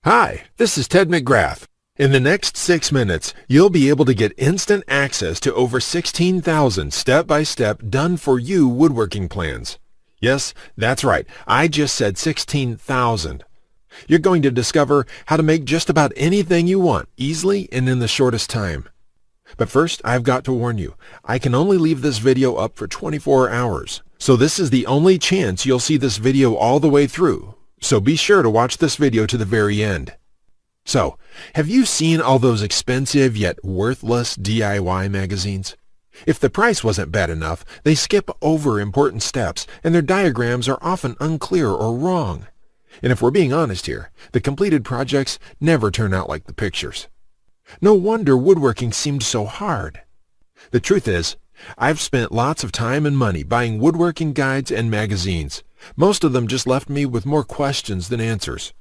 Hi, this is Ted McGrath. In the next 6 minutes, you'll be able to get instant access to over 16,000 step-by-step done-for-you woodworking plans. Yes, that's right. I just said 16,000. You're going to discover how to make just about anything you want easily and in the shortest time. But first, I've got to warn you, I can only leave this video up for 24 hours. So this is the only chance you'll see this video all the way through. So be sure to watch this video to the very end. So, have you seen all those expensive yet worthless DIY magazines? If the price wasn't bad enough, they skip over important steps and their diagrams are often unclear or wrong. And if we're being honest here, the completed projects never turn out like the pictures. No wonder woodworking seemed so hard. The truth is, I've spent lots of time and money buying woodworking guides and magazines. Most of them just left me with more questions than answers.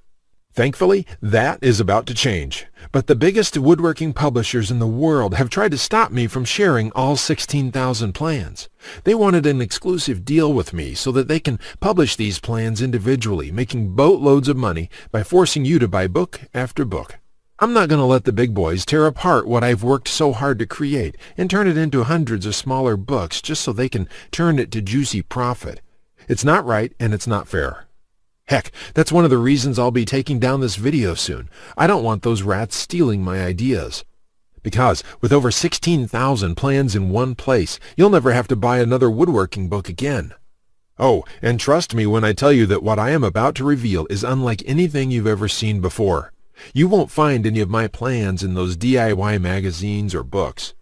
Thankfully, that is about to change. But the biggest woodworking publishers in the world have tried to stop me from sharing all 16,000 plans. They wanted an exclusive deal with me so that they can publish these plans individually, making boatloads of money by forcing you to buy book after book. I'm not going to let the big boys tear apart what I've worked so hard to create and turn it into hundreds of smaller books just so they can turn it to juicy profit. It's not right and it's not fair. Heck, that's one of the reasons I'll be taking down this video soon. I don't want those rats stealing my ideas. Because with over 16,000 plans in one place, you'll never have to buy another woodworking book again. Oh, and trust me when I tell you that what I am about to reveal is unlike anything you've ever seen before. You won't find any of my plans in those DIY magazines or books.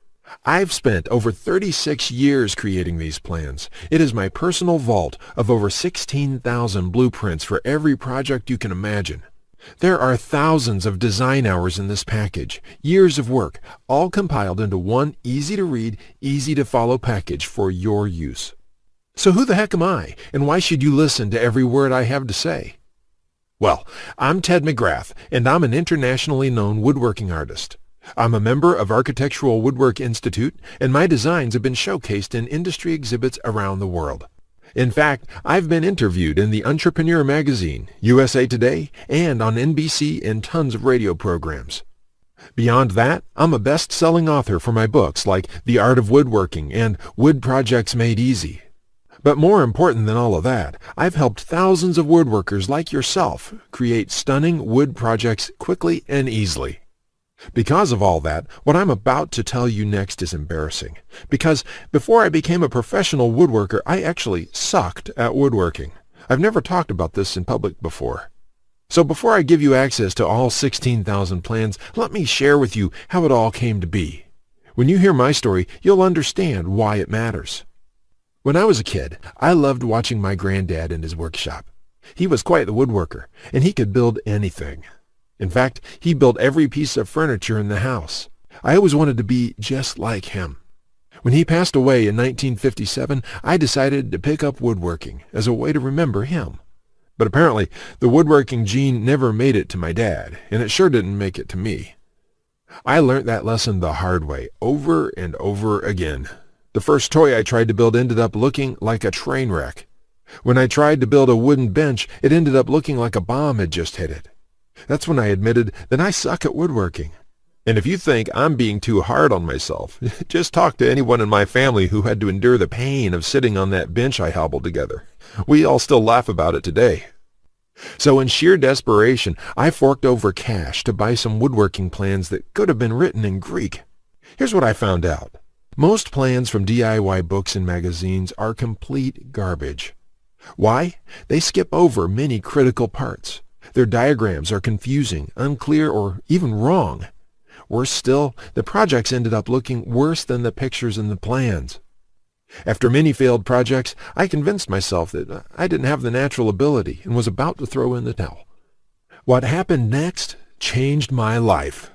I've spent over 36 years creating these plans. It is my personal vault of over 16,000 blueprints for every project you can imagine. There are thousands of design hours in this package, years of work, all compiled into one easy-to-read, easy-to-follow package for your use. So who the heck am I, and why should you listen to every word I have to say? Well, I'm Ted McGrath, and I'm an internationally known woodworking artist. I'm a member of Architectural Woodwork Institute, and my designs have been showcased in industry exhibits around the world. In fact, I've been interviewed in the Entrepreneur magazine, USA Today, and on NBC and tons of radio programs. Beyond that, I'm a best-selling author for my books like The Art of Woodworking and Wood Projects Made Easy. But more important than all of that, I've helped thousands of woodworkers like yourself create stunning wood projects quickly and easily. Because of all that, what I'm about to tell you next is embarrassing. Because before I became a professional woodworker, I actually sucked at woodworking. I've never talked about this in public before. So before I give you access to all 16,000 plans, let me share with you how it all came to be. When you hear my story, you'll understand why it matters. When I was a kid, I loved watching my granddad in his workshop. He was quite the woodworker, and he could build anything. In fact, he built every piece of furniture in the house. I always wanted to be just like him. When he passed away in 1957, I decided to pick up woodworking as a way to remember him. But apparently, the woodworking gene never made it to my dad, and it sure didn't make it to me. I learned that lesson the hard way, over and over again. The first toy I tried to build ended up looking like a train wreck. When I tried to build a wooden bench, it ended up looking like a bomb had just hit it. That's when I admitted that I suck at woodworking. And if you think I'm being too hard on myself, just talk to anyone in my family who had to endure the pain of sitting on that bench I hobbled together. We all still laugh about it today. So in sheer desperation, I forked over cash to buy some woodworking plans that could have been written in Greek. Here's what I found out. Most plans from DIY books and magazines are complete garbage. Why? They skip over many critical parts. Their diagrams are confusing, unclear, or even wrong. Worse still, the projects ended up looking worse than the pictures in the plans. After many failed projects, I convinced myself that I didn't have the natural ability and was about to throw in the towel. What happened next changed my life.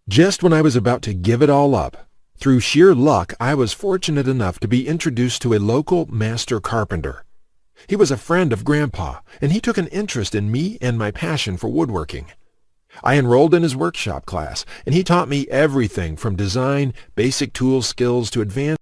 Just when I was about to give it all up, through sheer luck, I was fortunate enough to be introduced to a local master carpenter. He was a friend of Grandpa, and he took an interest in me and my passion for woodworking. I enrolled in his workshop class, and he taught me everything from design, basic tool skills to advanced